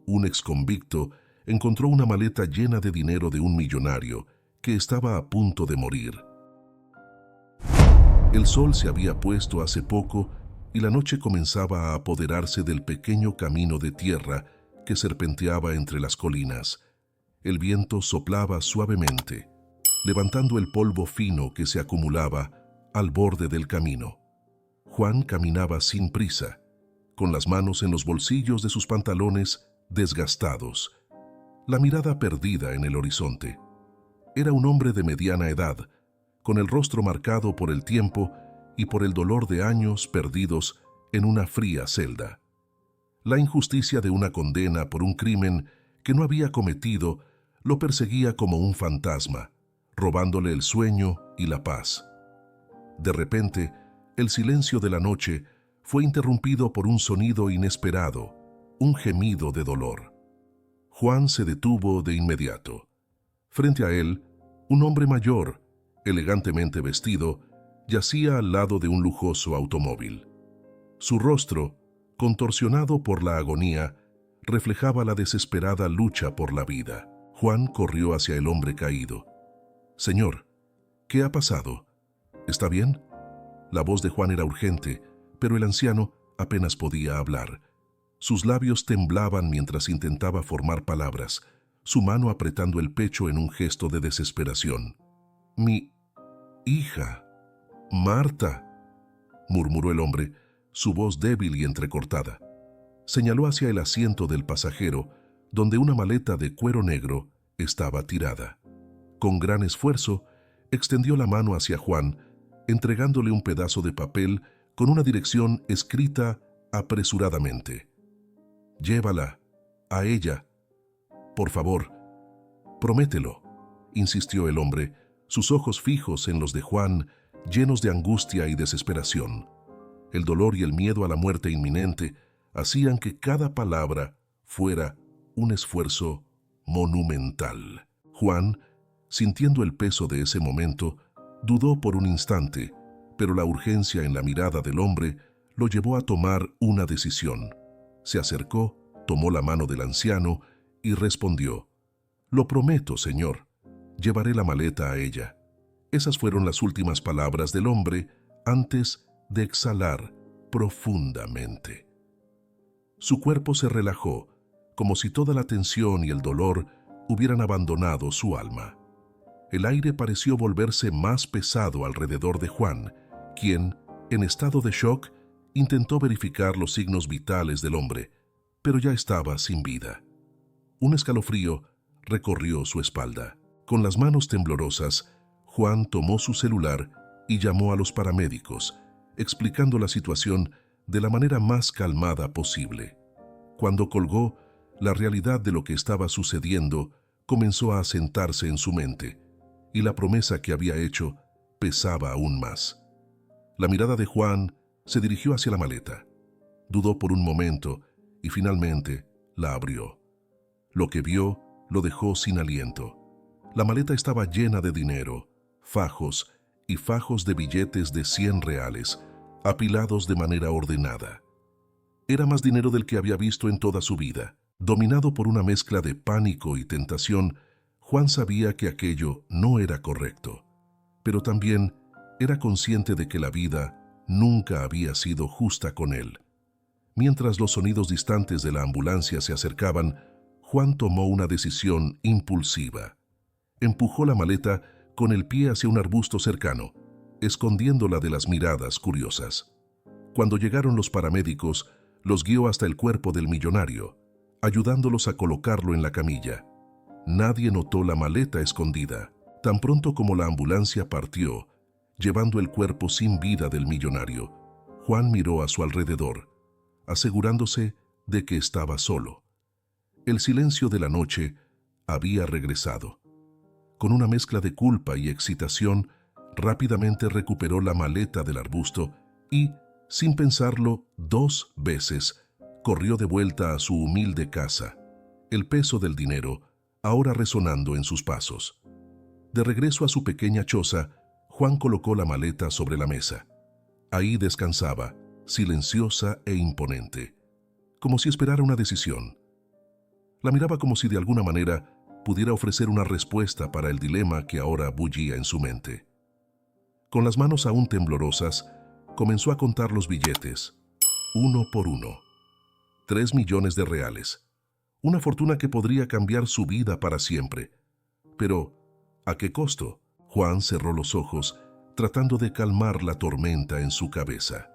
un exconvicto, encontró una maleta llena de dinero de un millonario que estaba a punto de morir. El sol se había puesto hace poco y la noche comenzaba a apoderarse del pequeño camino de tierra que serpenteaba entre las colinas. El viento soplaba suavemente, levantando el polvo fino que se acumulaba al borde del camino. Juan caminaba sin prisa, con las manos en los bolsillos de sus pantalones desgastados, la mirada perdida en el horizonte. Era un hombre de mediana edad, con el rostro marcado por el tiempo y por el dolor de años perdidos en una fría celda. La injusticia de una condena por un crimen que no había cometido lo perseguía como un fantasma, robándole el sueño y la paz. De repente, el silencio de la noche fue interrumpido por un sonido inesperado, un gemido de dolor. Juan se detuvo de inmediato. Frente a él, un hombre mayor, elegantemente vestido, yacía al lado de un lujoso automóvil. Su rostro, contorsionado por la agonía, reflejaba la desesperada lucha por la vida. Juan corrió hacia el hombre caído. «Señor, ¿qué ha pasado? ¿Está bien?» La voz de Juan era urgente, pero el anciano apenas podía hablar. Sus labios temblaban mientras intentaba formar palabras, su mano apretando el pecho en un gesto de desesperación. «Mi hija, Marta», murmuró el hombre, su voz débil y entrecortada. Señaló hacia el asiento del pasajero, donde una maleta de cuero negro estaba tirada. Con gran esfuerzo, extendió la mano hacia Juan, entregándole un pedazo de papel con una dirección escrita apresuradamente. «Llévala, a ella. Por favor, promételo», insistió el hombre, sus ojos fijos en los de Juan, llenos de angustia y desesperación. El dolor y el miedo a la muerte inminente hacían que cada palabra fuera un esfuerzo monumental. Juan, sintiendo el peso de ese momento, dudó por un instante, pero la urgencia en la mirada del hombre lo llevó a tomar una decisión. Se acercó, tomó la mano del anciano y respondió: «Lo prometo, señor. Llevaré la maleta a ella». Esas fueron las últimas palabras del hombre antes de exhalar profundamente. Su cuerpo se relajó, como si toda la tensión y el dolor hubieran abandonado su alma. El aire pareció volverse más pesado alrededor de Juan, quien, en estado de shock, intentó verificar los signos vitales del hombre, pero ya estaba sin vida. Un escalofrío recorrió su espalda. Con las manos temblorosas, Juan tomó su celular y llamó a los paramédicos, explicando la situación de la manera más calmada posible. Cuando colgó, la realidad de lo que estaba sucediendo comenzó a asentarse en su mente, y la promesa que había hecho pesaba aún más. La mirada de Juan se dirigió hacia la maleta. Dudó por un momento y finalmente la abrió. Lo que vio lo dejó sin aliento. La maleta estaba llena de dinero, fajos y fajos de billetes de 100 reales, apilados de manera ordenada. Era más dinero del que había visto en toda su vida. Dominado por una mezcla de pánico y tentación, Juan sabía que aquello no era correcto, pero también era consciente de que la vida nunca había sido justa con él. Mientras los sonidos distantes de la ambulancia se acercaban, Juan tomó una decisión impulsiva. Empujó la maleta con el pie hacia un arbusto cercano, escondiéndola de las miradas curiosas. Cuando llegaron los paramédicos, los guió hasta el cuerpo del millonario, ayudándolos a colocarlo en la camilla. Nadie notó la maleta escondida. Tan pronto como la ambulancia partió, llevando el cuerpo sin vida del millonario, Juan miró a su alrededor, asegurándose de que estaba solo. El silencio de la noche había regresado. Con una mezcla de culpa y excitación, rápidamente recuperó la maleta del arbusto y, sin pensarlo 2 veces, corrió de vuelta a su humilde casa, el peso del dinero ahora resonando en sus pasos. De regreso a su pequeña choza, Juan colocó la maleta sobre la mesa. Ahí descansaba, silenciosa e imponente, como si esperara una decisión. La miraba como si de alguna manera pudiera ofrecer una respuesta para el dilema que ahora bullía en su mente. Con las manos aún temblorosas, comenzó a contar los billetes, uno por uno. 3 millones de reales. Una fortuna que podría cambiar su vida para siempre. Pero, ¿a qué costo? Juan cerró los ojos, tratando de calmar la tormenta en su cabeza.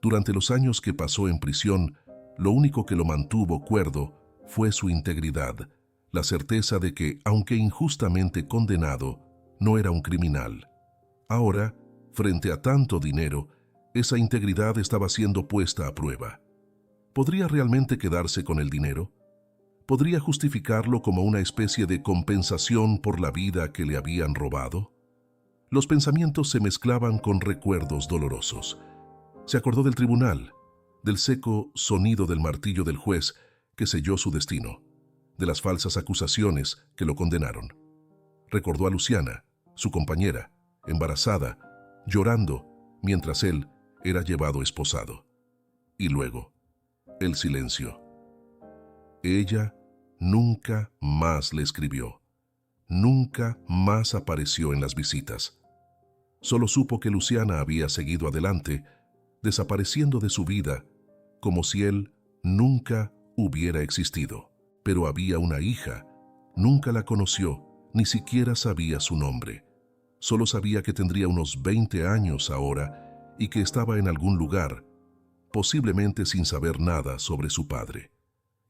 Durante los años que pasó en prisión, lo único que lo mantuvo cuerdo fue su integridad, la certeza de que, aunque injustamente condenado, no era un criminal. Ahora, frente a tanto dinero, esa integridad estaba siendo puesta a prueba. ¿Podría realmente quedarse con el dinero? ¿Podría justificarlo como una especie de compensación por la vida que le habían robado? Los pensamientos se mezclaban con recuerdos dolorosos. Se acordó del tribunal, del seco sonido del martillo del juez que selló su destino, de las falsas acusaciones que lo condenaron. Recordó a Luciana, su compañera, embarazada, llorando mientras él era llevado esposado. Y luego, el silencio. Ella nunca más le escribió, nunca más apareció en las visitas. Solo supo que Luciana había seguido adelante, desapareciendo de su vida, como si él nunca hubiera existido. Pero había una hija, nunca la conoció, ni siquiera sabía su nombre. Solo sabía que tendría unos 20 años ahora y que estaba en algún lugar, posiblemente sin saber nada sobre su padre.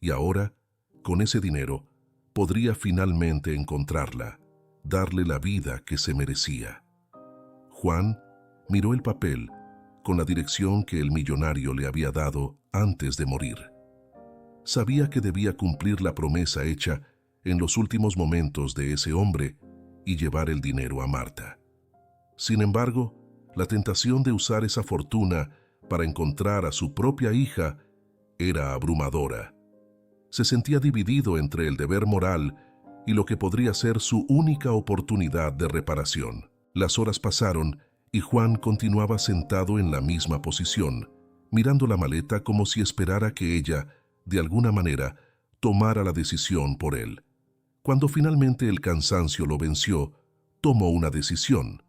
Y ahora, con ese dinero, podría finalmente encontrarla, darle la vida que se merecía. Juan miró el papel con la dirección que el millonario le había dado antes de morir. Sabía que debía cumplir la promesa hecha en los últimos momentos de ese hombre y llevar el dinero a Marta. Sin embargo, la tentación de usar esa fortuna para encontrar a su propia hija era abrumadora. Se sentía dividido entre el deber moral y lo que podría ser su única oportunidad de reparación. Las horas pasaron y Juan continuaba sentado en la misma posición, mirando la maleta como si esperara que ella, de alguna manera, tomara la decisión por él. Cuando finalmente el cansancio lo venció, tomó una decisión,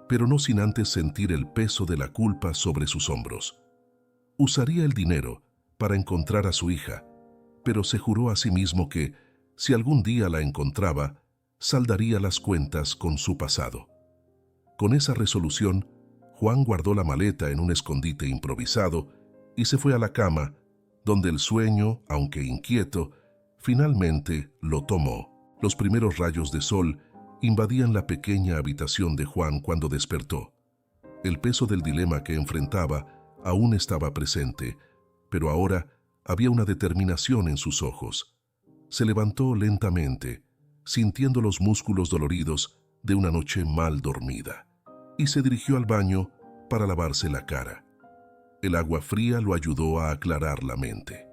pero no sin antes sentir el peso de la culpa sobre sus hombros. Usaría el dinero para encontrar a su hija, pero se juró a sí mismo que, si algún día la encontraba, saldaría las cuentas con su pasado. Con esa resolución, Juan guardó la maleta en un escondite improvisado y se fue a la cama, donde el sueño, aunque inquieto, finalmente lo tomó. Los primeros rayos de sol invadían la pequeña habitación de Juan cuando despertó. El peso del dilema que enfrentaba aún estaba presente, pero ahora había una determinación en sus ojos. Se levantó lentamente, sintiendo los músculos doloridos de una noche mal dormida, y se dirigió al baño para lavarse la cara. El agua fría lo ayudó a aclarar la mente.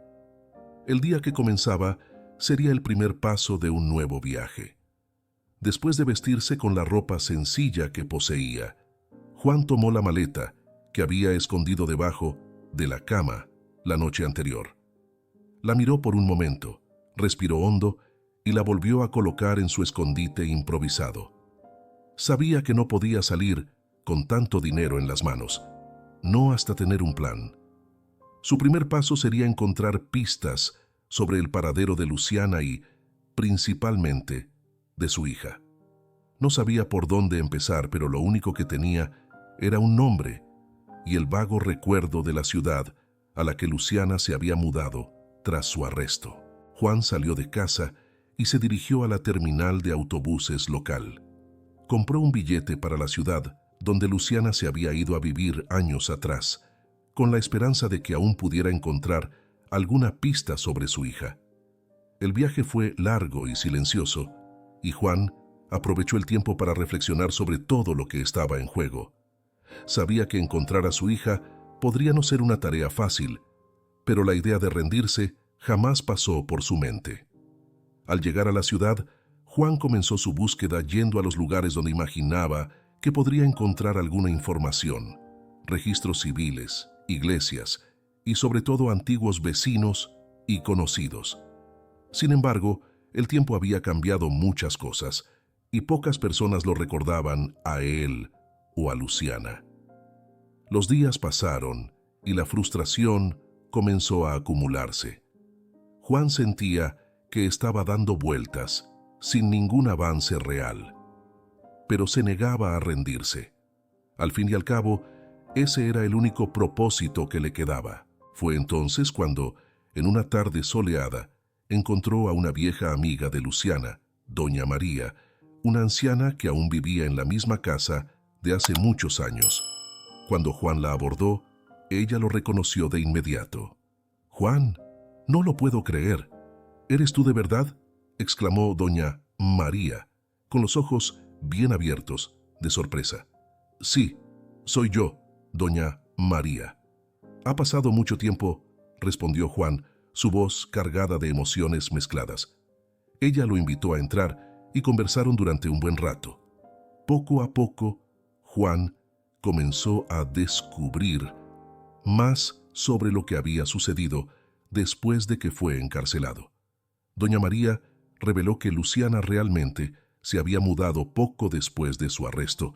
El día que comenzaba sería el primer paso de un nuevo viaje. Después de vestirse con la ropa sencilla que poseía, Juan tomó la maleta que había escondido debajo de la cama la noche anterior. La miró por un momento, respiró hondo y la volvió a colocar en su escondite improvisado. Sabía que no podía salir con tanto dinero en las manos, no hasta tener un plan. Su primer paso sería encontrar pistas sobre el paradero de Luciana y, principalmente, de su hija. No sabía por dónde empezar, pero lo único que tenía era un nombre y el vago recuerdo de la ciudad a la que Luciana se había mudado tras su arresto. Juan salió de casa y se dirigió a la terminal de autobuses local. Compró un billete para la ciudad donde Luciana se había ido a vivir años atrás, con la esperanza de que aún pudiera encontrar alguna pista sobre su hija. El viaje fue largo y silencioso, y Juan aprovechó el tiempo para reflexionar sobre todo lo que estaba en juego. Sabía que encontrar a su hija podría no ser una tarea fácil, pero la idea de rendirse jamás pasó por su mente. Al llegar a la ciudad, Juan comenzó su búsqueda yendo a los lugares donde imaginaba que podría encontrar alguna información: registros civiles, iglesias y sobre todo antiguos vecinos y conocidos. Sin embargo, el tiempo había cambiado muchas cosas, y pocas personas lo recordaban a él o a Luciana. Los días pasaron y la frustración comenzó a acumularse. Juan sentía que estaba dando vueltas, sin ningún avance real, pero se negaba a rendirse. Al fin y al cabo, ese era el único propósito que le quedaba. Fue entonces cuando, en una tarde soleada, encontró a una vieja amiga de Luciana, doña María, una anciana que aún vivía en la misma casa de hace muchos años. Cuando Juan la abordó, ella lo reconoció de inmediato. «Juan, no lo puedo creer. ¿Eres tú de verdad?», exclamó doña María, con los ojos bien abiertos, de sorpresa. «Sí, soy yo, doña María». «Ha pasado mucho tiempo», respondió Juan, su voz cargada de emociones mezcladas. Ella lo invitó a entrar y conversaron durante un buen rato. Poco a poco, Juan comenzó a descubrir más sobre lo que había sucedido después de que fue encarcelado. Doña María reveló que Luciana realmente se había mudado poco después de su arresto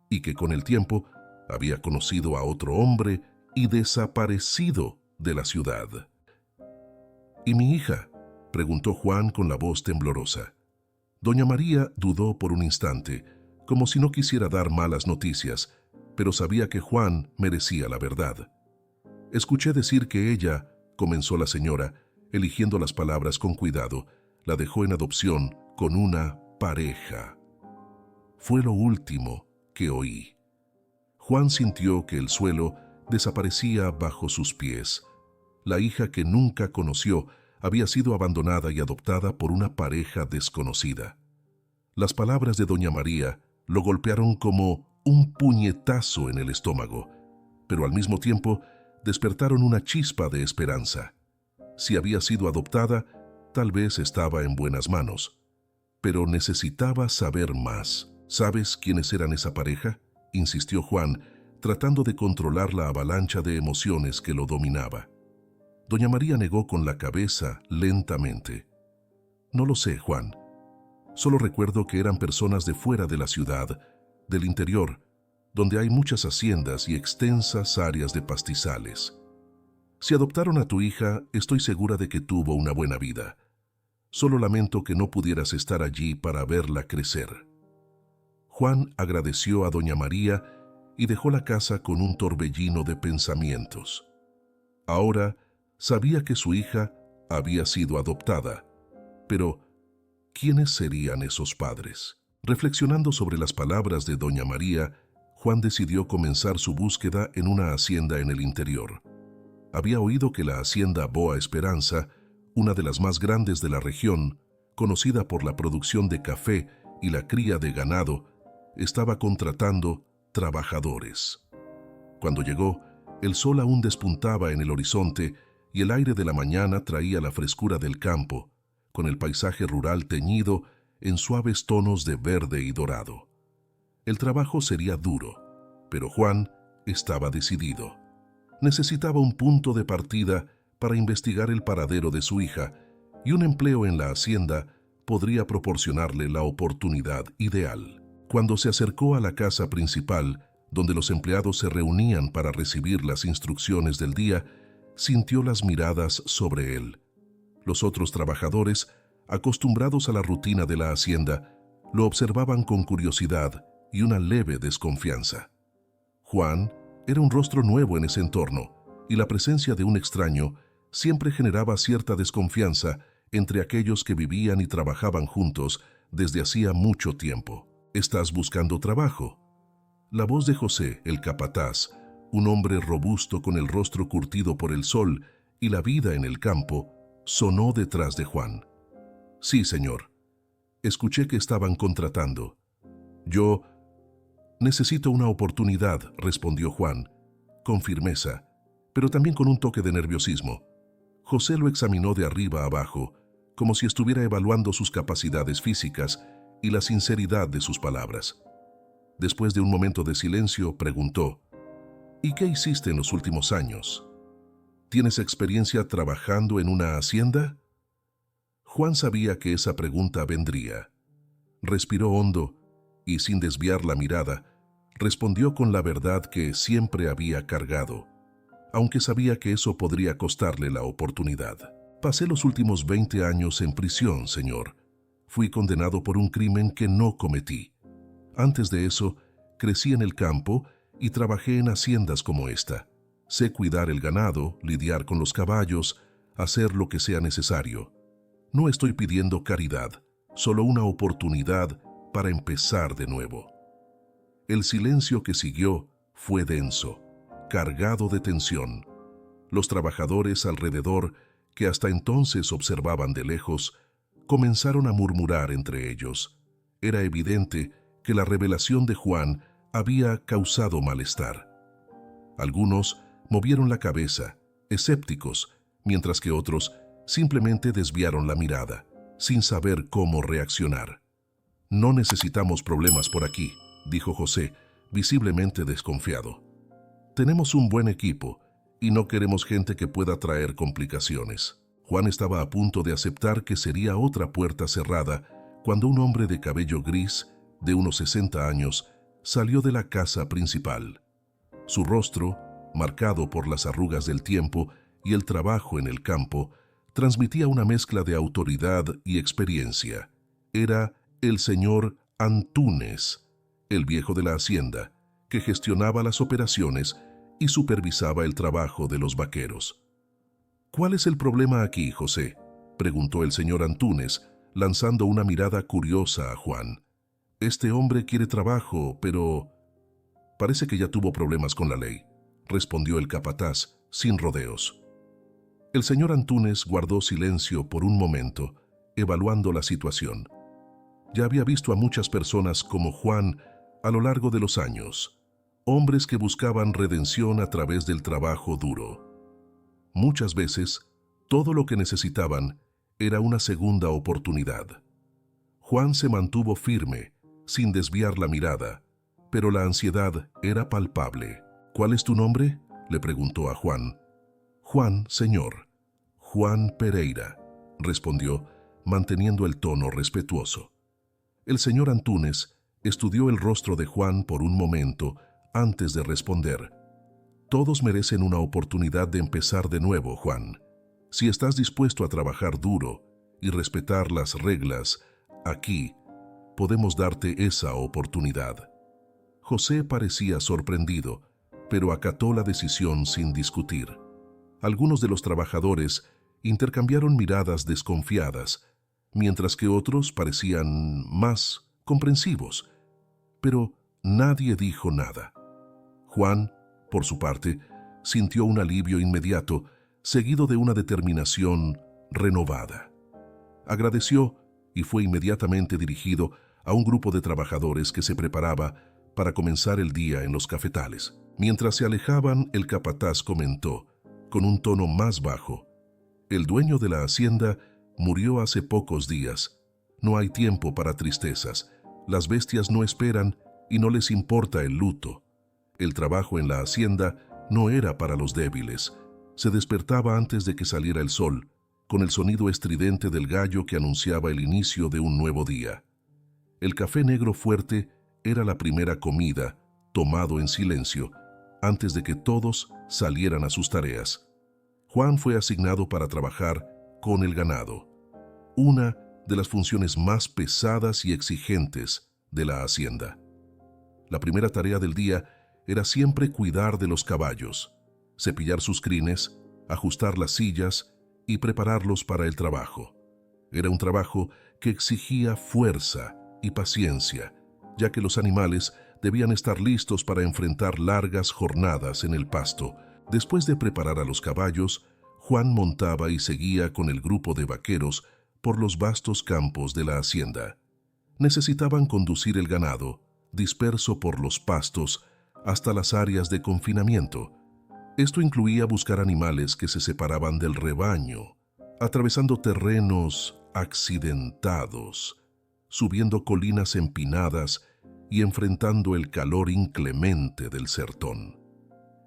y que con el tiempo había conocido a otro hombre y desaparecido de la ciudad. «¿Y mi hija?», preguntó Juan con la voz temblorosa. Doña María dudó por un instante, como si no quisiera dar malas noticias, pero sabía que Juan merecía la verdad. «Escuché decir que ella», comenzó la señora, eligiendo las palabras con cuidado, «la dejó en adopción con una pareja». Fue lo último que oí. Juan sintió que el suelo desaparecía bajo sus pies. La hija que nunca conoció había sido abandonada y adoptada por una pareja desconocida. Las palabras de doña María lo golpearon como un puñetazo en el estómago, pero al mismo tiempo despertaron una chispa de esperanza. Si había sido adoptada, tal vez estaba en buenas manos. Pero necesitaba saber más. «¿Sabes quiénes eran esa pareja?», insistió Juan, tratando de controlar la avalancha de emociones que lo dominaba. Doña María negó con la cabeza lentamente. «No lo sé, Juan. Solo recuerdo que eran personas de fuera de la ciudad, del interior, donde hay muchas haciendas y extensas áreas de pastizales. Si adoptaron a tu hija, estoy segura de que tuvo una buena vida. Solo lamento que no pudieras estar allí para verla crecer». Juan agradeció a doña María y dejó la casa con un torbellino de pensamientos. Ahora sabía que su hija había sido adoptada, pero ¿quiénes serían esos padres? Reflexionando sobre las palabras de doña María, Juan decidió comenzar su búsqueda en una hacienda en el interior. Había oído que la hacienda Boa Esperanza, una de las más grandes de la región, conocida por la producción de café y la cría de ganado, estaba contratando trabajadores. Cuando llegó, el sol aún despuntaba en el horizonte y el aire de la mañana traía la frescura del campo, con el paisaje rural teñido en suaves tonos de verde y dorado. El trabajo sería duro, pero Juan estaba decidido. Necesitaba un punto de partida para investigar el paradero de su hija, y un empleo en la hacienda podría proporcionarle la oportunidad ideal. Cuando se acercó a la casa principal, donde los empleados se reunían para recibir las instrucciones del día, sintió las miradas sobre él. Los otros trabajadores, acostumbrados a la rutina de la hacienda, lo observaban con curiosidad y una leve desconfianza. Juan era un rostro nuevo en ese entorno, y la presencia de un extraño siempre generaba cierta desconfianza entre aquellos que vivían y trabajaban juntos desde hacía mucho tiempo. «¿Estás buscando trabajo?». La voz de José, el capataz, un hombre robusto con el rostro curtido por el sol y la vida en el campo, sonó detrás de Juan. «Sí, señor. Escuché que estaban contratando». «Yo necesito una oportunidad», respondió Juan, con firmeza, pero también con un toque de nerviosismo. José lo examinó de arriba a abajo, como si estuviera evaluando sus capacidades físicas y la sinceridad de sus palabras. Después de un momento de silencio, preguntó: «¿Y qué hiciste en los últimos años? ¿Tienes experiencia trabajando en una hacienda?». Juan sabía que esa pregunta vendría. Respiró hondo y, sin desviar la mirada, respondió con la verdad que siempre había cargado, aunque sabía que eso podría costarle la oportunidad. Pasé los últimos 20 años en prisión, señor. Fui condenado por un crimen que no cometí. Antes de eso, crecí en el campo y trabajé en haciendas como esta. Sé cuidar el ganado, lidiar con los caballos, hacer lo que sea necesario. No estoy pidiendo caridad, solo una oportunidad para empezar de nuevo. El silencio que siguió fue denso, cargado de tensión. Los trabajadores alrededor, que hasta entonces observaban de lejos, comenzaron a murmurar entre ellos. Era evidente que la revelación de Juan había causado malestar. Algunos movieron la cabeza, escépticos, mientras que otros simplemente desviaron la mirada, sin saber cómo reaccionar. «No necesitamos problemas por aquí», dijo José, visiblemente desconfiado. «Tenemos un buen equipo y no queremos gente que pueda traer complicaciones». Juan estaba a punto de aceptar que sería otra puerta cerrada cuando un hombre de cabello gris, de unos 60 años, salió de la casa principal. Su rostro, marcado por las arrugas del tiempo y el trabajo en el campo, transmitía una mezcla de autoridad y experiencia. Era el señor Antúnez, el viejo de la hacienda, que gestionaba las operaciones y supervisaba el trabajo de los vaqueros. «¿Cuál es el problema aquí, José?», preguntó el señor Antúnez, lanzando una mirada curiosa a Juan. «Este hombre quiere trabajo, pero...». «Parece que ya tuvo problemas con la ley», respondió el capataz, sin rodeos. El señor Antúnez guardó silencio por un momento, evaluando la situación. Ya había visto a muchas personas como Juan a lo largo de los años, hombres que buscaban redención a través del trabajo duro. Muchas veces, todo lo que necesitaban era una segunda oportunidad. Juan se mantuvo firme, sin desviar la mirada, pero la ansiedad era palpable. «¿Cuál es tu nombre?», le preguntó a Juan. «Juan, señor. Juan Pereira», respondió, manteniendo el tono respetuoso. El señor Antúnez estudió el rostro de Juan por un momento antes de responder. «Todos merecen una oportunidad de empezar de nuevo, Juan. Si estás dispuesto a trabajar duro y respetar las reglas, aquí podemos darte esa oportunidad». José parecía sorprendido, pero acató la decisión sin discutir. Algunos de los trabajadores intercambiaron miradas desconfiadas, mientras que otros parecían más comprensivos, pero nadie dijo nada. Juan, por su parte, sintió un alivio inmediato, seguido de una determinación renovada. Agradeció y fue inmediatamente dirigido a un grupo de trabajadores que se preparaba para comenzar el día en los cafetales. Mientras se alejaban, el capataz comentó, con un tono más bajo: «El dueño de la hacienda murió hace pocos días. No hay tiempo para tristezas. Las bestias no esperan y no les importa el luto. El trabajo en la hacienda no era para los débiles. Se despertaba antes de que saliera el sol, con el sonido estridente del gallo que anunciaba el inicio de un nuevo día. El café negro fuerte era la primera comida, tomado en silencio, antes de que todos salieran a sus tareas. Juan fue asignado para trabajar con el ganado, una de las funciones más pesadas y exigentes de la hacienda. La primera tarea del día era siempre cuidar de los caballos, cepillar sus crines, ajustar las sillas y prepararlos para el trabajo. Era un trabajo que exigía fuerza y paciencia, ya que los animales debían estar listos para enfrentar largas jornadas en el pasto. Después de preparar a los caballos, Juan montaba y seguía con el grupo de vaqueros por los vastos campos de la hacienda. Necesitaban conducir el ganado, disperso por los pastos, hasta las áreas de confinamiento. Esto incluía buscar animales que se separaban del rebaño, atravesando terrenos accidentados, subiendo colinas empinadas y enfrentando el calor inclemente del sertón.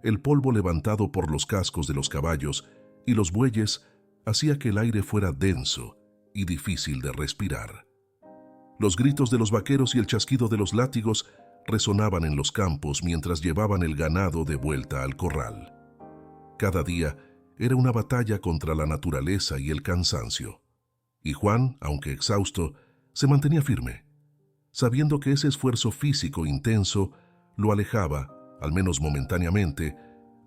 El polvo levantado por los cascos de los caballos y los bueyes hacía que el aire fuera denso y difícil de respirar. Los gritos de los vaqueros y el chasquido de los látigos resonaban en los campos mientras llevaban el ganado de vuelta al corral. Cada día era una batalla contra la naturaleza y el cansancio. Y Juan, aunque exhausto, se mantenía firme, sabiendo que ese esfuerzo físico intenso lo alejaba, al menos momentáneamente,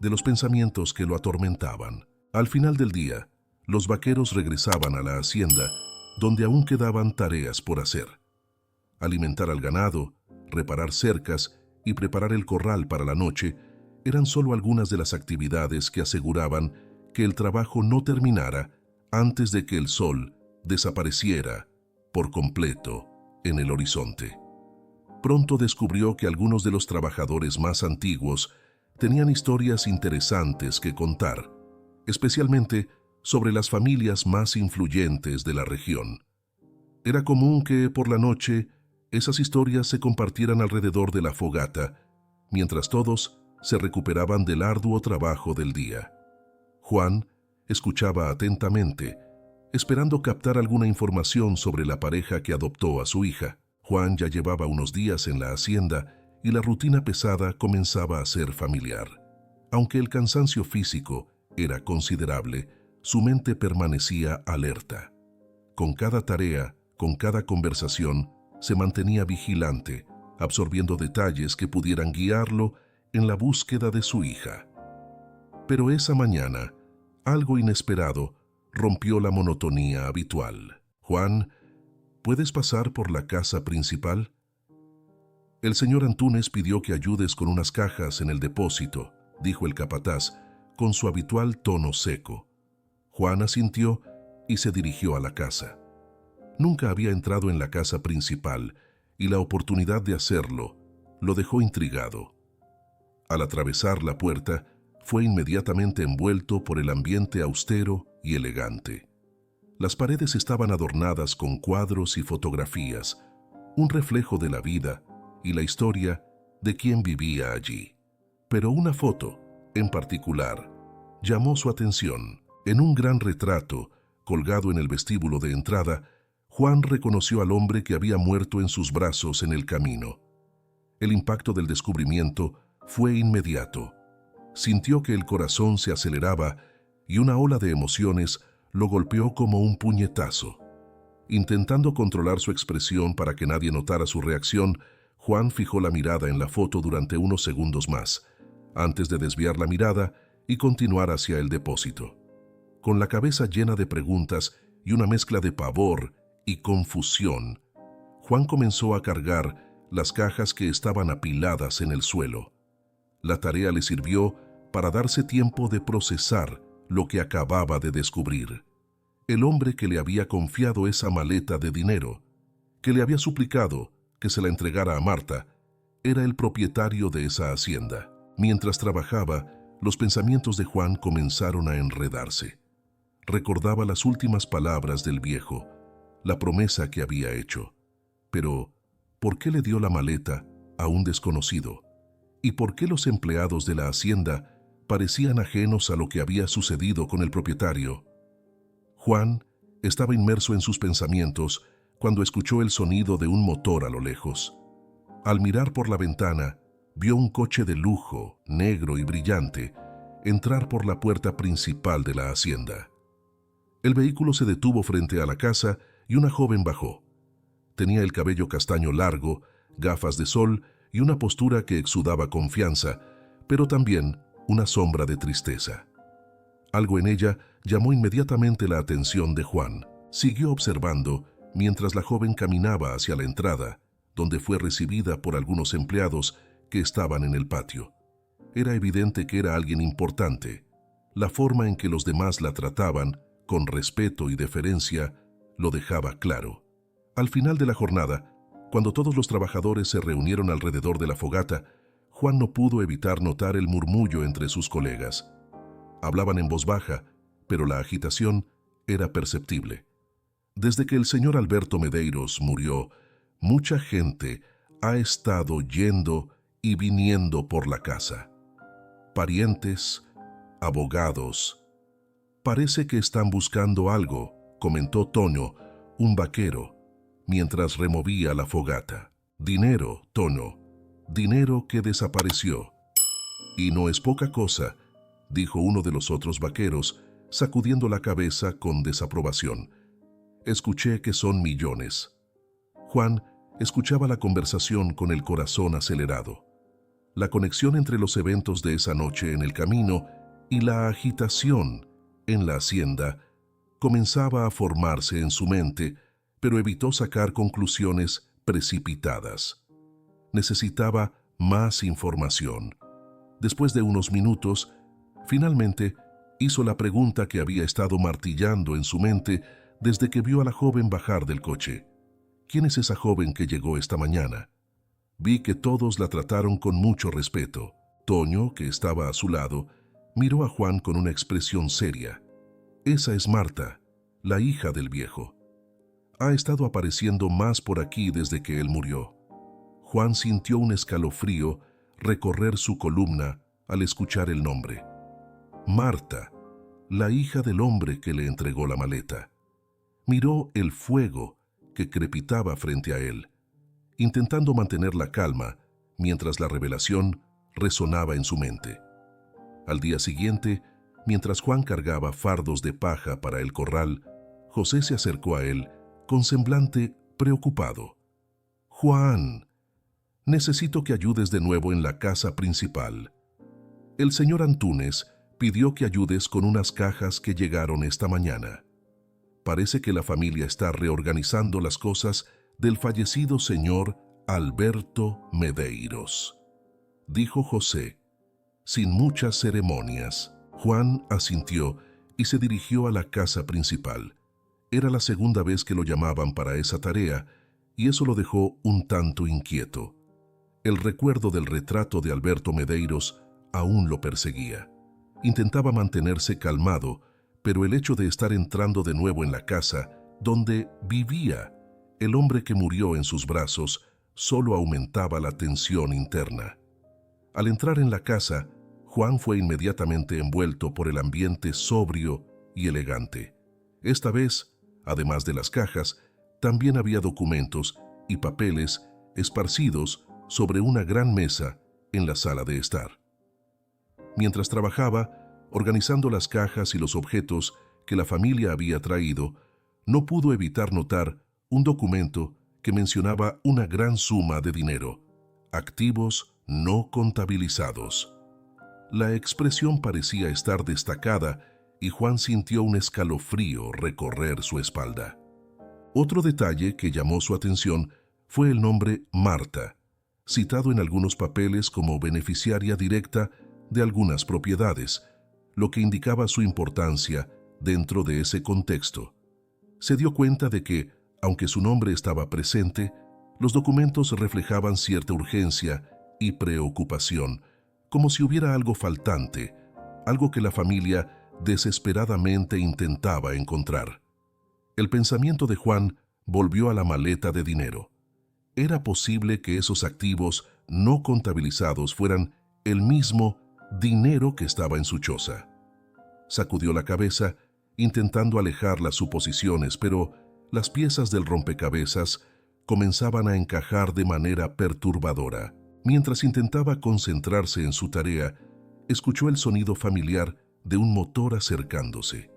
de los pensamientos que lo atormentaban. Al final del día, los vaqueros regresaban a la hacienda, donde aún quedaban tareas por hacer. Alimentar al ganado, reparar cercas y preparar el corral para la noche eran solo algunas de las actividades que aseguraban que el trabajo no terminara antes de que el sol desapareciera por completo en el horizonte. Pronto descubrió que algunos de los trabajadores más antiguos tenían historias interesantes que contar, especialmente sobre las familias más influyentes de la región. Era común que, por la noche, esas historias se compartieran alrededor de la fogata, mientras todos se recuperaban del arduo trabajo del día. Juan escuchaba atentamente, esperando captar alguna información sobre la pareja que adoptó a su hija. Juan ya llevaba unos días en la hacienda y la rutina pesada comenzaba a ser familiar. Aunque el cansancio físico era considerable, su mente permanecía alerta. Con cada tarea, con cada conversación, se mantenía vigilante, absorbiendo detalles que pudieran guiarlo en la búsqueda de su hija. Pero esa mañana, algo inesperado rompió la monotonía habitual. «Juan, ¿puedes pasar por la casa principal?» «El señor Antúnez pidió que ayudes con unas cajas en el depósito», dijo el capataz, con su habitual tono seco. Juan asintió y se dirigió a la casa. Nunca había entrado en la casa principal y la oportunidad de hacerlo lo dejó intrigado. Al atravesar la puerta, fue inmediatamente envuelto por el ambiente austero y elegante. Las paredes estaban adornadas con cuadros y fotografías, un reflejo de la vida y la historia de quien vivía allí. Pero una foto, en particular, llamó su atención. En un gran retrato, colgado en el vestíbulo de entrada, Juan reconoció al hombre que había muerto en sus brazos en el camino. El impacto del descubrimiento fue inmediato. Sintió que el corazón se aceleraba y una ola de emociones lo golpeó como un puñetazo. Intentando controlar su expresión para que nadie notara su reacción, Juan fijó la mirada en la foto durante unos segundos más, antes de desviar la mirada y continuar hacia el depósito. Con la cabeza llena de preguntas y una mezcla de pavor y confusión, Juan comenzó a cargar las cajas que estaban apiladas en el suelo. La tarea le sirvió para darse tiempo de procesar lo que acababa de descubrir. El hombre que le había confiado esa maleta de dinero, que le había suplicado que se la entregara a Marta, era el propietario de esa hacienda. Mientras trabajaba, los pensamientos de Juan comenzaron a enredarse. Recordaba las últimas palabras del viejo, la promesa que había hecho. Pero, ¿por qué le dio la maleta a un desconocido? ¿Y por qué los empleados de la hacienda parecían ajenos a lo que había sucedido con el propietario? Juan estaba inmerso en sus pensamientos cuando escuchó el sonido de un motor a lo lejos. Al mirar por la ventana, vio un coche de lujo, negro y brillante, entrar por la puerta principal de la hacienda. El vehículo se detuvo frente a la casa y una joven bajó. Tenía el cabello castaño largo, gafas de sol y una postura que exudaba confianza, pero también una sombra de tristeza. Algo en ella llamó inmediatamente la atención de Juan. Siguió observando mientras la joven caminaba hacia la entrada, donde fue recibida por algunos empleados que estaban en el patio. Era evidente que era alguien importante. La forma en que los demás la trataban, con respeto y deferencia, lo dejaba claro. Al final de la jornada, cuando todos los trabajadores se reunieron alrededor de la fogata, Juan no pudo evitar notar el murmullo entre sus colegas. Hablaban en voz baja, pero la agitación era perceptible. Desde que el señor Alberto Medeiros murió, mucha gente ha estado yendo y viniendo por la casa. Parientes, abogados. Parece que están buscando algo, comentó Toño, un vaquero, mientras removía la fogata. Dinero, Tono, dinero que desapareció. Y no es poca cosa, dijo uno de los otros vaqueros, sacudiendo la cabeza con desaprobación. Escuché que son millones. Juan escuchaba la conversación con el corazón acelerado. La conexión entre los eventos de esa noche en el camino y la agitación en la hacienda comenzaba a formarse en su mente, pero evitó sacar conclusiones precipitadas. Necesitaba más información. Después de unos minutos, finalmente hizo la pregunta que había estado martillando en su mente desde que vio a la joven bajar del coche. ¿Quién es esa joven que llegó esta mañana? Vi que todos la trataron con mucho respeto. Toño, que estaba a su lado, miró a Juan con una expresión seria. Esa es Marta, la hija del viejo. Ha estado apareciendo más por aquí desde que él murió. Juan sintió un escalofrío recorrer su columna al escuchar el nombre. Marta, la hija del hombre que le entregó la maleta. Miró el fuego que crepitaba frente a él, intentando mantener la calma mientras la revelación resonaba en su mente. Al día siguiente, mientras Juan cargaba fardos de paja para el corral, José se acercó a él con semblante preocupado. «Juan, necesito que ayudes de nuevo en la casa principal. El señor Antúnez pidió que ayudes con unas cajas que llegaron esta mañana. Parece que la familia está reorganizando las cosas del fallecido señor Alberto Medeiros», dijo José, sin muchas ceremonias. Juan asintió y se dirigió a la casa principal. Era la segunda vez que lo llamaban para esa tarea, y eso lo dejó un tanto inquieto. El recuerdo del retrato de Alberto Medeiros aún lo perseguía. Intentaba mantenerse calmado, pero el hecho de estar entrando de nuevo en la casa donde vivía el hombre que murió en sus brazos solo aumentaba la tensión interna. Al entrar en la casa, Juan fue inmediatamente envuelto por el ambiente sobrio y elegante. Esta vez, además de las cajas, también había documentos y papeles esparcidos sobre una gran mesa en la sala de estar. Mientras trabajaba, organizando las cajas y los objetos que la familia había traído, no pudo evitar notar un documento que mencionaba una gran suma de dinero, activos no contabilizados. La expresión parecía estar destacada y Juan sintió un escalofrío recorrer su espalda. Otro detalle que llamó su atención fue el nombre Marta, citado en algunos papeles como beneficiaria directa de algunas propiedades, lo que indicaba su importancia dentro de ese contexto. Se dio cuenta de que, aunque su nombre estaba presente, los documentos reflejaban cierta urgencia y preocupación, como si hubiera algo faltante, algo que la familia desesperadamente intentaba encontrar. El pensamiento de Juan volvió a la maleta de dinero. ¿Era posible que esos activos no contabilizados fueran el mismo dinero que estaba en su choza? Sacudió la cabeza, intentando alejar las suposiciones, pero las piezas del rompecabezas comenzaban a encajar de manera perturbadora. Mientras intentaba concentrarse en su tarea, escuchó el sonido familiar de un motor acercándose.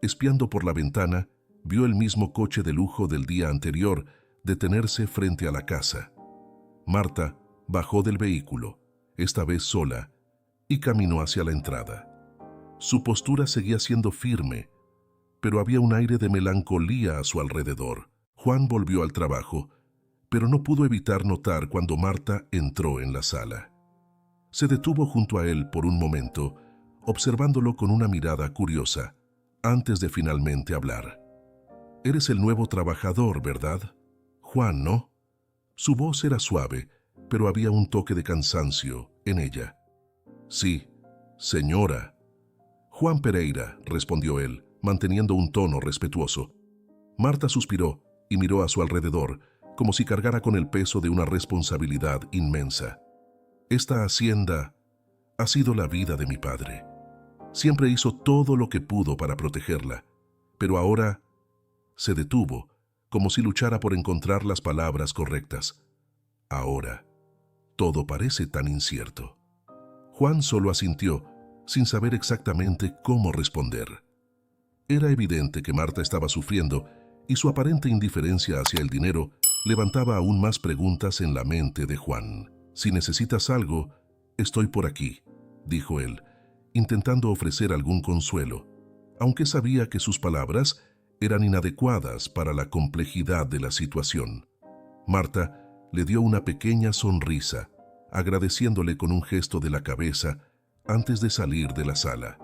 Espiando por la ventana, vio el mismo coche de lujo del día anterior detenerse frente a la casa. Marta bajó del vehículo, esta vez sola, y caminó hacia la entrada. Su postura seguía siendo firme, pero había un aire de melancolía a su alrededor. Juan volvió al trabajo, pero no pudo evitar notar cuando Marta entró en la sala. Se detuvo junto a él por un momento, observándolo con una mirada curiosa, antes de finalmente hablar. «Eres el nuevo trabajador, ¿verdad? Juan, ¿no?» Su voz era suave, pero había un toque de cansancio en ella. «Sí, señora». «Juan Pereira», respondió él, manteniendo un tono respetuoso. Marta suspiró y miró a su alrededor, como si cargara con el peso de una responsabilidad inmensa. «Esta hacienda ha sido la vida de mi padre. Siempre hizo todo lo que pudo para protegerla, pero ahora…» Se detuvo como si luchara por encontrar las palabras correctas. Ahora, todo parece tan incierto. Juan solo asintió, sin saber exactamente cómo responder. Era evidente que Marta estaba sufriendo y su aparente indiferencia hacia el dinero levantaba aún más preguntas en la mente de Juan. «Si necesitas algo, estoy por aquí», dijo él, intentando ofrecer algún consuelo, aunque sabía que sus palabras eran inadecuadas para la complejidad de la situación. Marta le dio una pequeña sonrisa, agradeciéndole con un gesto de la cabeza antes de salir de la sala.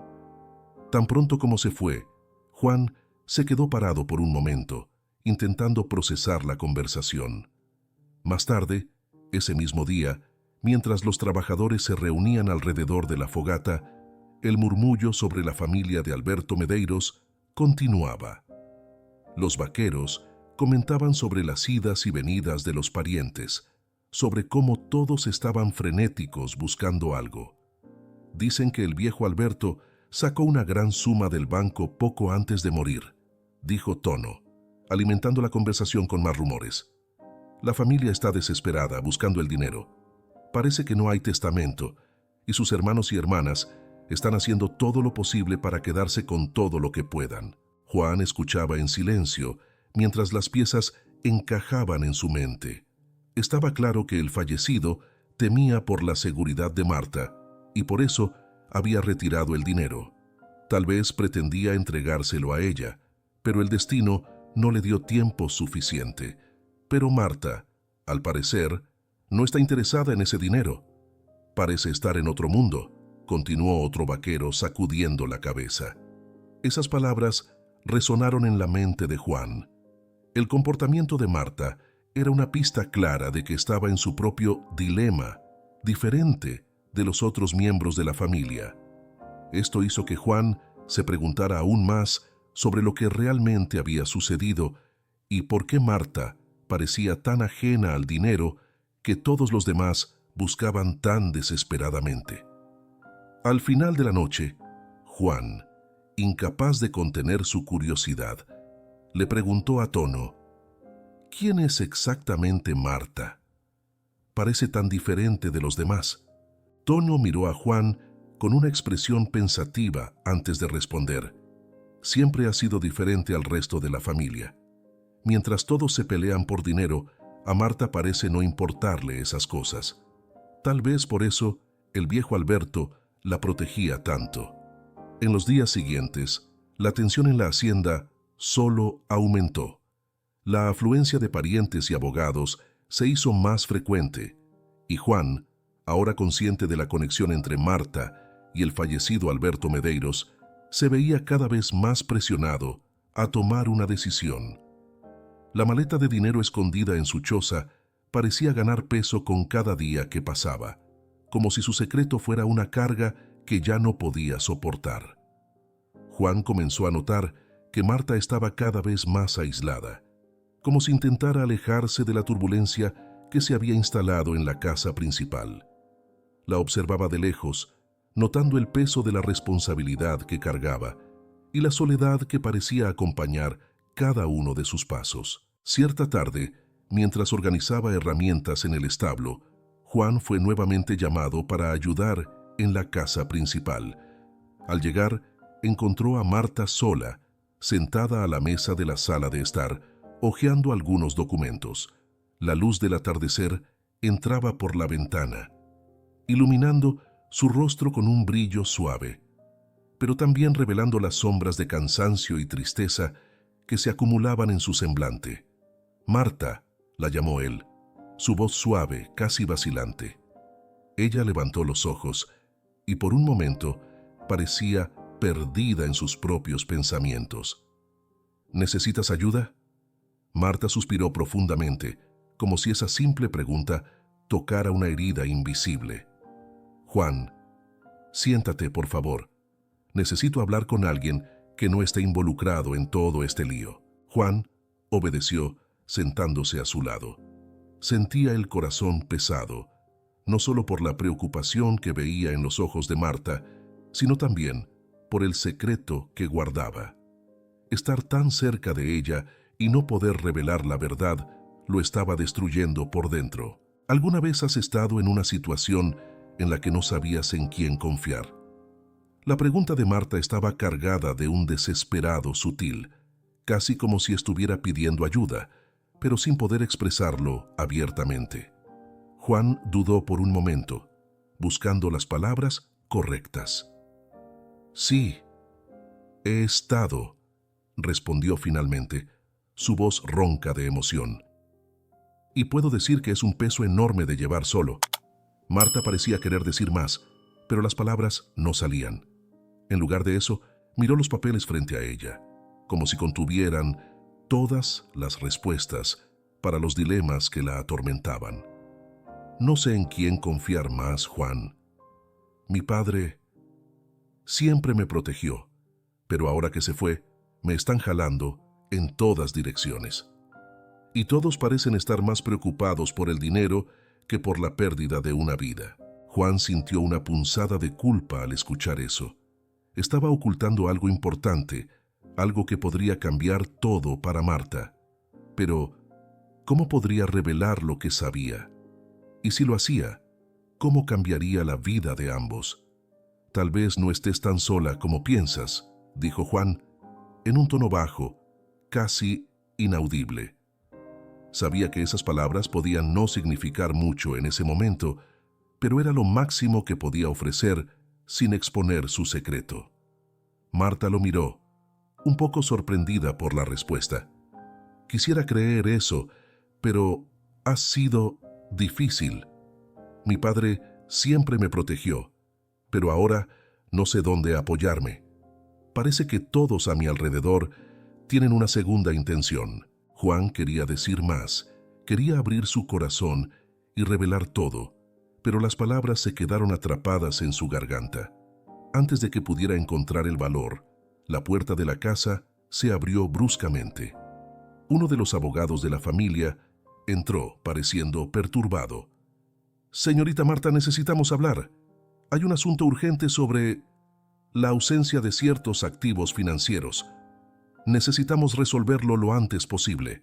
Tan pronto como se fue, Juan se quedó parado por un momento, intentando procesar la conversación. Más tarde, ese mismo día, mientras los trabajadores se reunían alrededor de la fogata, el murmullo sobre la familia de Alberto Medeiros continuaba. Los vaqueros comentaban sobre las idas y venidas de los parientes, sobre cómo todos estaban frenéticos buscando algo. Dicen que el viejo Alberto sacó una gran suma del banco poco antes de morir, dijo Tono, alimentando la conversación con más rumores. La familia está desesperada buscando el dinero. Parece que no hay testamento y sus hermanos y hermanas están haciendo todo lo posible para quedarse con todo lo que puedan. Juan escuchaba en silencio mientras las piezas encajaban en su mente. Estaba claro que el fallecido temía por la seguridad de Marta y por eso había retirado el dinero. Tal vez pretendía entregárselo a ella, pero el destino no le dio tiempo suficiente. Pero Marta, al parecer, no está interesada en ese dinero. Parece estar en otro mundo, continuó otro vaquero sacudiendo la cabeza. Esas palabras resonaron en la mente de Juan. El comportamiento de Marta era una pista clara de que estaba en su propio dilema, diferente de los otros miembros de la familia. Esto hizo que Juan se preguntara aún más sobre lo que realmente había sucedido y por qué Marta parecía tan ajena al dinero que todos los demás buscaban tan desesperadamente. Al final de la noche, Juan, incapaz de contener su curiosidad, le preguntó a Tono: «¿Quién es exactamente Marta? Parece tan diferente de los demás». Tono miró a Juan con una expresión pensativa antes de responder. Siempre ha sido diferente al resto de la familia. Mientras todos se pelean por dinero, a Marta parece no importarle esas cosas. Tal vez por eso el viejo Alberto la protegía tanto. En los días siguientes, la tensión en la hacienda solo aumentó. La afluencia de parientes y abogados se hizo más frecuente, y Juan, ahora consciente de la conexión entre Marta y el fallecido Alberto Medeiros, se veía cada vez más presionado a tomar una decisión. La maleta de dinero escondida en su choza parecía ganar peso con cada día que pasaba, como si su secreto fuera una carga que ya no podía soportar. Juan comenzó a notar que Marta estaba cada vez más aislada, como si intentara alejarse de la turbulencia que se había instalado en la casa principal. La observaba de lejos, notando el peso de la responsabilidad que cargaba y la soledad que parecía acompañar cada uno de sus pasos. Cierta tarde, mientras organizaba herramientas en el establo, Juan fue nuevamente llamado para ayudar en la casa principal. Al llegar, encontró a Marta sola, sentada a la mesa de la sala de estar, hojeando algunos documentos. La luz del atardecer entraba por la ventana, iluminando su rostro con un brillo suave, pero también revelando las sombras de cansancio y tristeza que se acumulaban en su semblante. «Marta», la llamó él, su voz suave, casi vacilante. Ella levantó los ojos y por un momento parecía perdida en sus propios pensamientos. «¿Necesitas ayuda?». Marta suspiró profundamente, como si esa simple pregunta tocara una herida invisible. «Juan, siéntate, por favor. Necesito hablar con alguien que no esté involucrado en todo este lío». Juan obedeció, sentándose a su lado. Sentía el corazón pesado, no solo por la preocupación que veía en los ojos de Marta, sino también por el secreto que guardaba. Estar tan cerca de ella y no poder revelar la verdad lo estaba destruyendo por dentro. ¿Alguna vez has estado en una situación en la que no sabías en quién confiar? La pregunta de Marta estaba cargada de un desesperado sutil, casi como si estuviera pidiendo ayuda, pero sin poder expresarlo abiertamente. Juan dudó por un momento, buscando las palabras correctas. Sí, he estado, respondió finalmente, su voz ronca de emoción. Y puedo decir que es un peso enorme de llevar solo. Marta parecía querer decir más, pero las palabras no salían. En lugar de eso, miró los papeles frente a ella, como si contuvieran todas las respuestas para los dilemas que la atormentaban. No sé en quién confiar más, Juan. Mi padre siempre me protegió, pero ahora que se fue, me están jalando en todas direcciones. Y todos parecen estar más preocupados por el dinero que por la pérdida de una vida. Juan sintió una punzada de culpa al escuchar eso. Estaba ocultando algo importante, algo que podría cambiar todo para Marta. Pero, ¿cómo podría revelar lo que sabía? Y si lo hacía, ¿cómo cambiaría la vida de ambos? Tal vez no estés tan sola como piensas, dijo Juan, en un tono bajo, casi inaudible. Sabía que esas palabras podían no significar mucho en ese momento, pero era lo máximo que podía ofrecer sin exponer su secreto. Marta lo miró, un poco sorprendida por la respuesta. Quisiera creer eso, pero ha sido difícil. Mi padre siempre me protegió, pero ahora no sé dónde apoyarme. Parece que todos a mi alrededor tienen una segunda intención. Juan quería decir más, quería abrir su corazón y revelar todo, pero las palabras se quedaron atrapadas en su garganta. Antes de que pudiera encontrar el valor, la puerta de la casa se abrió bruscamente. Uno de los abogados de la familia entró, pareciendo perturbado. «Señorita Marta, necesitamos hablar. Hay un asunto urgente sobre la ausencia de ciertos activos financieros. Necesitamos resolverlo lo antes posible».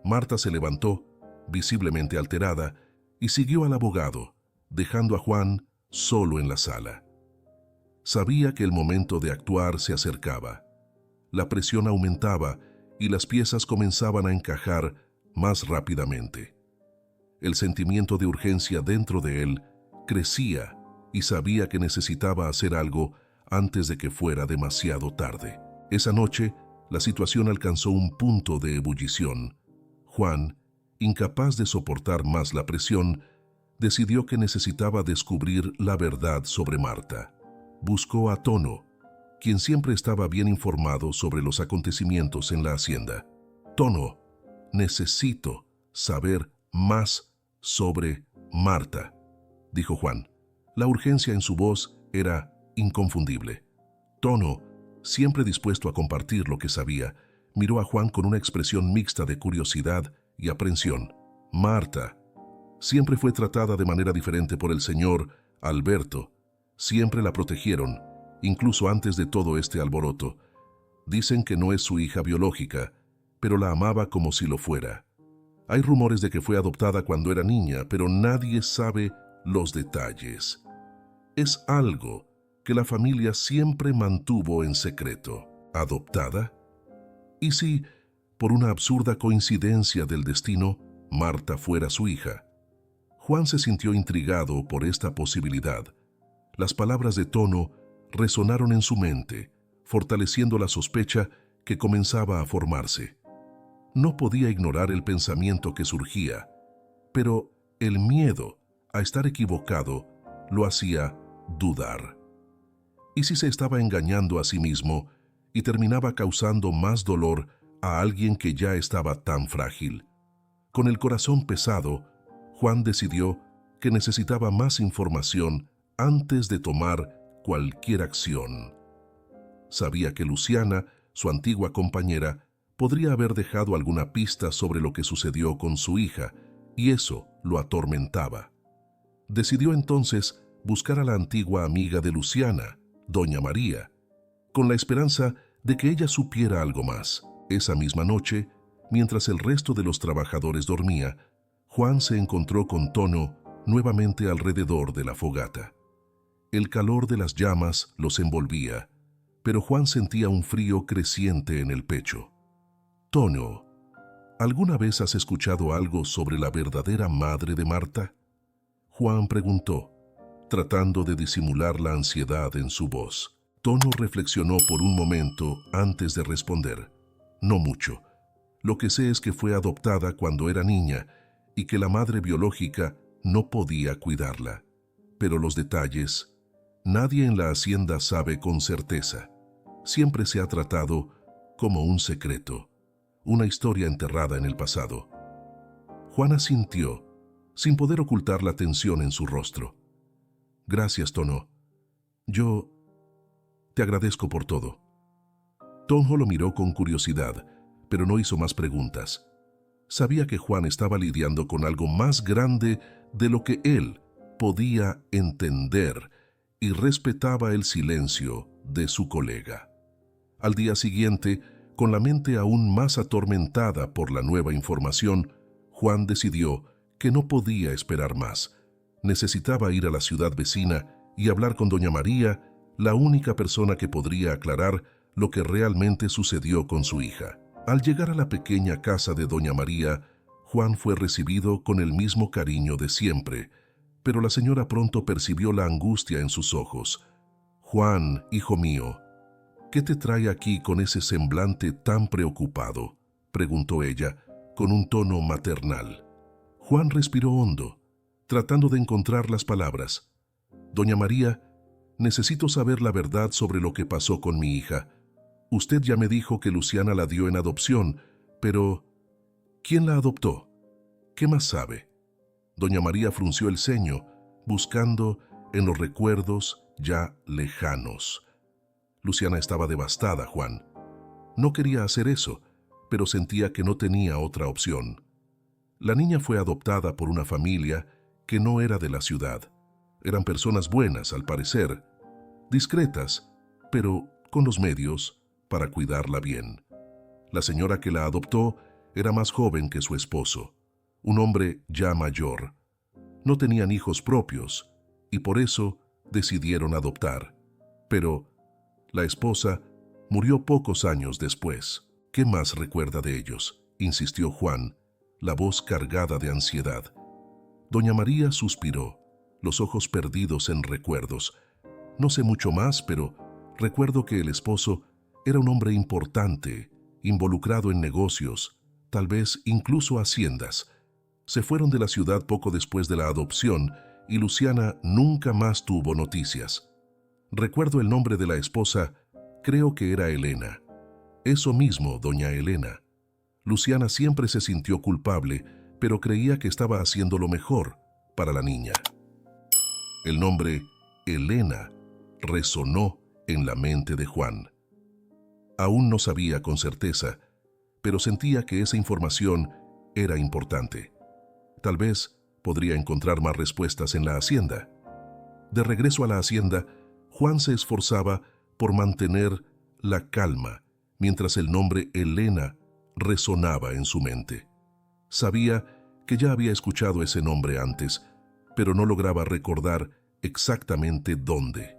Marta se levantó, visiblemente alterada, y siguió al abogado, dejando a Juan solo en la sala. Sabía que el momento de actuar se acercaba. La presión aumentaba y las piezas comenzaban a encajar más rápidamente. El sentimiento de urgencia dentro de él crecía y sabía que necesitaba hacer algo antes de que fuera demasiado tarde. Esa noche, la situación alcanzó un punto de ebullición. Juan, incapaz de soportar más la presión, decidió que necesitaba descubrir la verdad sobre Marta. Buscó a Tono, quien siempre estaba bien informado sobre los acontecimientos en la hacienda. «Tono, necesito saber más sobre Marta», dijo Juan. La urgencia en su voz era inconfundible. Tono, siempre dispuesto a compartir lo que sabía, miró a Juan con una expresión mixta de curiosidad y aprensión. Marta siempre fue tratada de manera diferente por el señor Alberto. Siempre la protegieron, incluso antes de todo este alboroto. Dicen que no es su hija biológica, pero la amaba como si lo fuera. Hay rumores de que fue adoptada cuando era niña, pero nadie sabe los detalles. Es algo que la familia siempre mantuvo en secreto. ¿Adoptada? ¿Y si, por una absurda coincidencia del destino, Marta fuera su hija? Juan se sintió intrigado por esta posibilidad. Las palabras de Tono resonaron en su mente, fortaleciendo la sospecha que comenzaba a formarse. No podía ignorar el pensamiento que surgía, pero el miedo a estar equivocado lo hacía dudar. ¿Y si se estaba engañando a sí mismo y terminaba causando más dolor a alguien que ya estaba tan frágil? Con el corazón pesado, Juan decidió que necesitaba más información antes de tomar cualquier acción. Sabía que Luciana, su antigua compañera, podría haber dejado alguna pista sobre lo que sucedió con su hija, y eso lo atormentaba. Decidió entonces buscar a la antigua amiga de Luciana, doña María, con la esperanza de que ella supiera algo más. Esa misma noche, Mientras el resto de los trabajadores dormía, Juan se encontró con Tono nuevamente alrededor de la fogata. El calor de las llamas los envolvía, pero Juan sentía un frío creciente en el pecho. Tono, ¿alguna vez has escuchado algo sobre la verdadera madre de Marta? Juan preguntó, tratando de disimular la ansiedad en su voz. Tono reflexionó por un momento antes de responder. No mucho. Lo que sé es que fue adoptada cuando era niña y que la madre biológica no podía cuidarla. Pero los detalles, nadie en la hacienda sabe con certeza. Siempre se ha tratado como un secreto, una historia enterrada en el pasado. Juan asintió, sin poder ocultar la tensión en su rostro. Gracias, Tono. Yo te agradezco por todo. Tono lo miró con curiosidad, pero no hizo más preguntas. Sabía que Juan estaba lidiando con algo más grande de lo que él podía entender y respetaba el silencio de su colega. Al día siguiente, con la mente aún más atormentada por la nueva información, Juan decidió que no podía esperar más. Necesitaba ir a la ciudad vecina y hablar con doña María, la única persona que podría aclarar lo que realmente sucedió con su hija. Al llegar a la pequeña casa de doña María, Juan fue recibido con el mismo cariño de siempre, pero la señora pronto percibió la angustia en sus ojos. «Juan, hijo mío, ¿qué te trae aquí con ese semblante tan preocupado?», preguntó ella, con un tono maternal. Juan respiró hondo, tratando de encontrar las palabras. «Doña María, necesito saber la verdad sobre lo que pasó con mi hija. Usted ya me dijo que Luciana la dio en adopción, pero ¿quién la adoptó? ¿Qué más sabe?». Doña María frunció el ceño, buscando en los recuerdos ya lejanos. Luciana estaba devastada, Juan. No quería hacer eso, pero sentía que no tenía otra opción. La niña fue adoptada por una familia que no era de la ciudad. Eran personas buenas, al parecer, discretas, pero con los medios para cuidarla bien. La señora que la adoptó era más joven que su esposo, un hombre ya mayor. No tenían hijos propios y por eso decidieron adoptar. Pero la esposa murió pocos años después. «¿Qué más recuerda de ellos?», insistió Juan, la voz cargada de ansiedad. Doña María suspiró, los ojos perdidos en recuerdos. «No sé mucho más, pero recuerdo que el esposo era un hombre importante, involucrado en negocios, tal vez incluso haciendas. Se fueron de la ciudad poco después de la adopción y Luciana nunca más tuvo noticias. Recuerdo el nombre de la esposa, creo que era Elena». «Eso mismo, doña Elena». Luciana siempre se sintió culpable, pero creía que estaba haciendo lo mejor para la niña. El nombre Elena resonó en la mente de Juan. Aún no sabía con certeza, pero sentía que esa información era importante. Tal vez podría encontrar más respuestas en la hacienda. De regreso a la hacienda, Juan se esforzaba por mantener la calma mientras el nombre Elena resonaba en su mente. Sabía que ya había escuchado ese nombre antes, pero no lograba recordar exactamente dónde.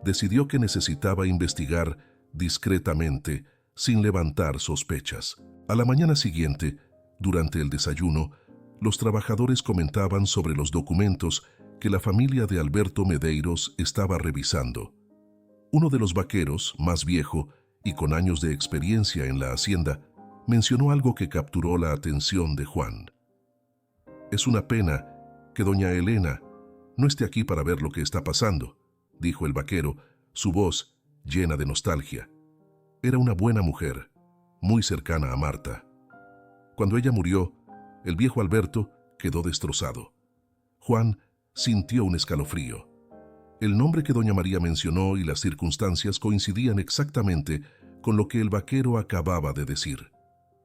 Decidió que necesitaba investigar discretamente, sin levantar sospechas. A la mañana siguiente, durante el desayuno, los trabajadores comentaban sobre los documentos que la familia de Alberto Medeiros estaba revisando. Uno de los vaqueros, más viejo y con años de experiencia en la hacienda, mencionó algo que capturó la atención de Juan. «Es una pena que doña Elena no esté aquí para ver lo que está pasando», dijo el vaquero, su voz llena de nostalgia. Era una buena mujer, muy cercana a Marta. Cuando ella murió, el viejo Alberto quedó destrozado. Juan sintió un escalofrío. El nombre que doña María mencionó y las circunstancias coincidían exactamente con lo que el vaquero acababa de decir.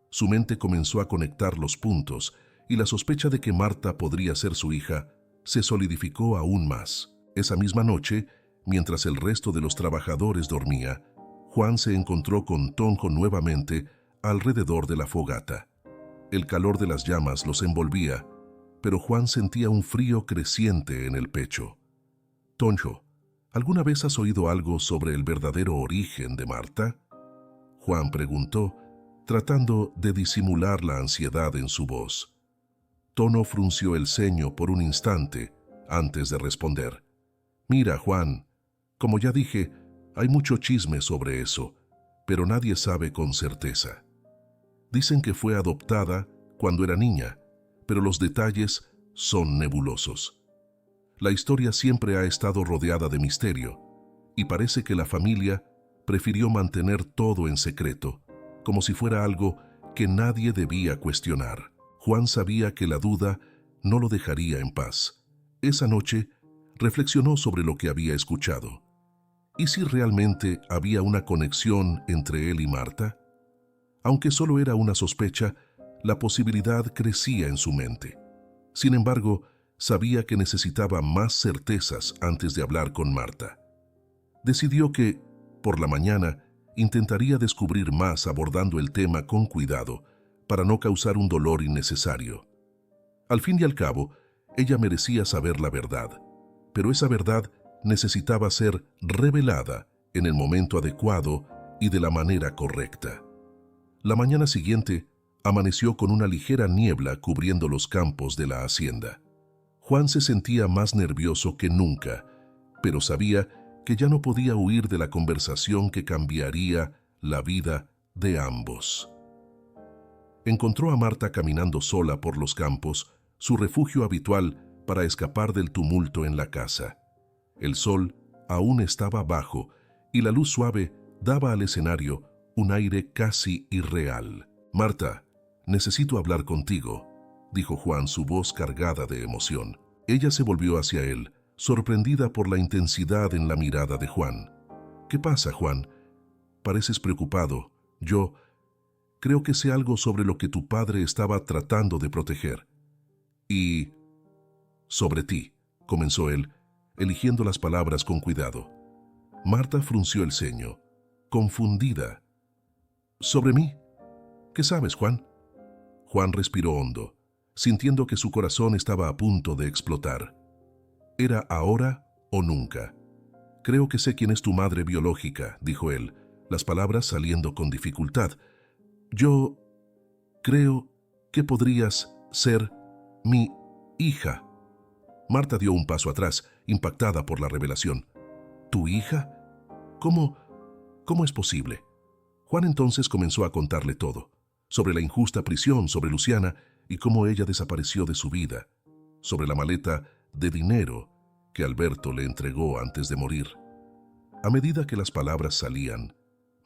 Su mente comenzó a conectar los puntos y la sospecha de que Marta podría ser su hija se solidificó aún más. Esa misma noche, mientras el resto de los trabajadores dormía, Juan se encontró con Tonjo nuevamente alrededor de la fogata. El calor de las llamas los envolvía, pero Juan sentía un frío creciente en el pecho. «Toncho, ¿alguna vez has oído algo sobre el verdadero origen de Marta?», Juan preguntó, tratando de disimular la ansiedad en su voz. Tono frunció el ceño por un instante antes de responder. «Mira, Juan, como ya dije, hay mucho chisme sobre eso, pero nadie sabe con certeza. Dicen que fue adoptada cuando era niña, pero los detalles son nebulosos. La historia siempre ha estado rodeada de misterio, y parece que la familia prefirió mantener todo en secreto, como si fuera algo que nadie debía cuestionar. Juan sabía que la duda no lo dejaría en paz. Esa noche reflexionó sobre lo que había escuchado. ¿Y si realmente había una conexión entre él y Marta? Aunque solo era una sospecha, la posibilidad crecía en su mente. Sin embargo, sabía que necesitaba más certezas antes de hablar con Marta. Decidió que, por la mañana, intentaría descubrir más abordando el tema con cuidado para no causar un dolor innecesario. Al fin y al cabo, ella merecía saber la verdad, pero esa verdad necesitaba ser revelada en el momento adecuado y de la manera correcta. La mañana siguiente amaneció con una ligera niebla cubriendo los campos de la hacienda. Juan se sentía más nervioso que nunca, pero sabía que ya no podía huir de la conversación que cambiaría la vida de ambos. Encontró a Marta caminando sola por los campos, su refugio habitual para escapar del tumulto en la casa. El sol aún estaba bajo y la luz suave daba al escenario un aire casi irreal. «Marta, necesito hablar contigo», dijo Juan, su voz cargada de emoción. Ella se volvió hacia él, sorprendida por la intensidad en la mirada de Juan. «¿Qué pasa, Juan? Pareces preocupado. Yo creo que sé algo sobre lo que tu padre estaba tratando de proteger. Y sobre ti», comenzó él, eligiendo las palabras con cuidado. Marta frunció el ceño, confundida. «¿Sobre mí? ¿Qué sabes, Juan?». Juan respiró hondo, sintiendo que su corazón estaba a punto de explotar. «Era ahora o nunca. Creo que sé quién es tu madre biológica», dijo él, las palabras saliendo con dificultad. «Yo creo que podrías ser mi hija». Marta dio un paso atrás, impactada por la revelación. «¿Tu hija? ¿Cómo es posible?». Juan entonces comenzó a contarle todo, sobre la injusta prisión, sobre Luciana y cómo ella desapareció de su vida, sobre la maleta de dinero que Alberto le entregó antes de morir. A medida que las palabras salían,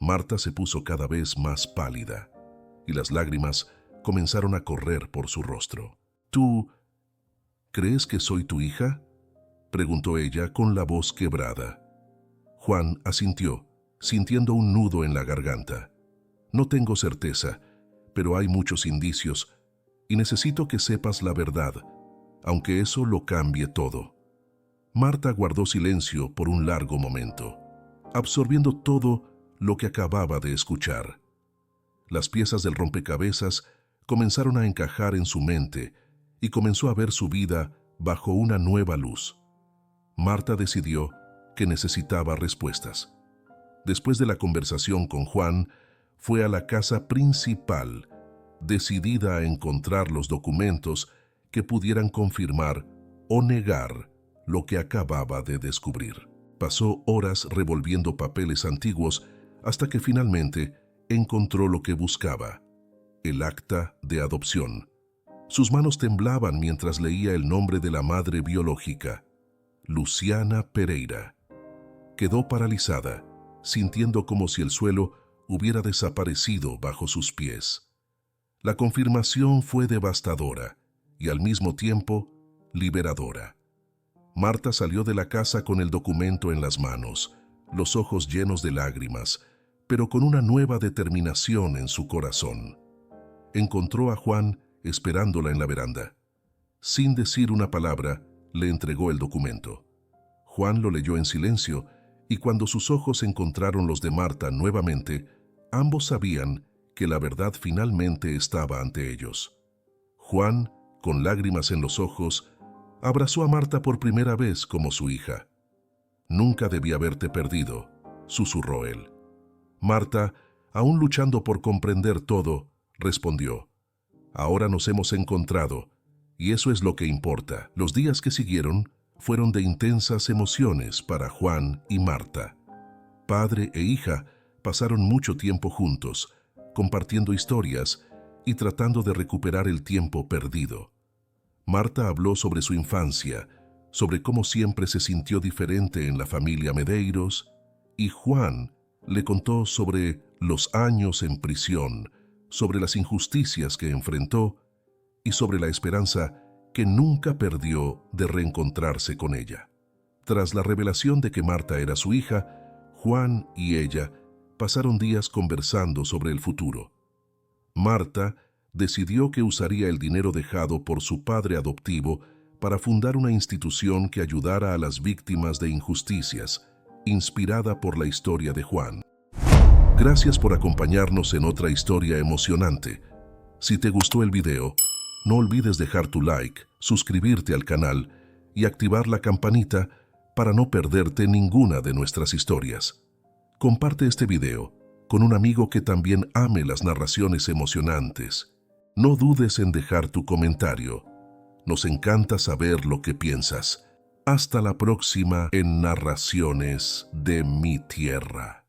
Marta se puso cada vez más pálida y las lágrimas comenzaron a correr por su rostro. «¿Tú crees que soy tu hija?», preguntó ella con la voz quebrada. Juan asintió, sintiendo un nudo en la garganta. «No tengo certeza, pero hay muchos indicios y necesito que sepas la verdad, aunque eso lo cambie todo». Marta guardó silencio por un largo momento, absorbiendo todo lo que acababa de escuchar. Las piezas del rompecabezas comenzaron a encajar en su mente y comenzó a ver su vida bajo una nueva luz. Marta decidió que necesitaba respuestas. Después de la conversación con Juan, fue a la casa principal, decidida a encontrar los documentos que pudieran confirmar o negar lo que acababa de descubrir. Pasó horas revolviendo papeles antiguos hasta que finalmente encontró lo que buscaba: el acta de adopción. Sus manos temblaban mientras leía el nombre de la madre biológica, Luciana Pereira. Quedó paralizada, sintiendo como si el suelo hubiera desaparecido bajo sus pies. La confirmación fue devastadora y al mismo tiempo liberadora. Marta salió de la casa con el documento en las manos, los ojos llenos de lágrimas, pero con una nueva determinación en su corazón. Encontró a Juan esperándola en la veranda. Sin decir una palabra, le entregó el documento. Juan lo leyó en silencio y cuando sus ojos encontraron los de Marta nuevamente, ambos sabían que la verdad finalmente estaba ante ellos. Juan, con lágrimas en los ojos, abrazó a Marta por primera vez como su hija. «Nunca debí haberte perdido», susurró él. Marta, aún luchando por comprender todo, respondió: «Ahora nos hemos encontrado, y eso es lo que importa». Los días que siguieron fueron de intensas emociones para Juan y Marta. Padre e hija pasaron mucho tiempo juntos, compartiendo historias y tratando de recuperar el tiempo perdido. Marta habló sobre su infancia, sobre cómo siempre se sintió diferente en la familia Medeiros, y Juan le contó sobre los años en prisión, sobre las injusticias que enfrentó y sobre la esperanza que nunca perdió de reencontrarse con ella. Tras la revelación de que Marta era su hija, Juan y ella pasaron días conversando sobre el futuro. Marta decidió que usaría el dinero dejado por su padre adoptivo para fundar una institución que ayudara a las víctimas de injusticias, inspirada por la historia de Juan. Gracias por acompañarnos en otra historia emocionante. Si te gustó el video, no olvides dejar tu like, suscribirte al canal y activar la campanita para no perderte ninguna de nuestras historias. Comparte este video con un amigo que también ame las narraciones emocionantes. No dudes en dejar tu comentario. Nos encanta saber lo que piensas. Hasta la próxima en Narraciones de mi Tierra.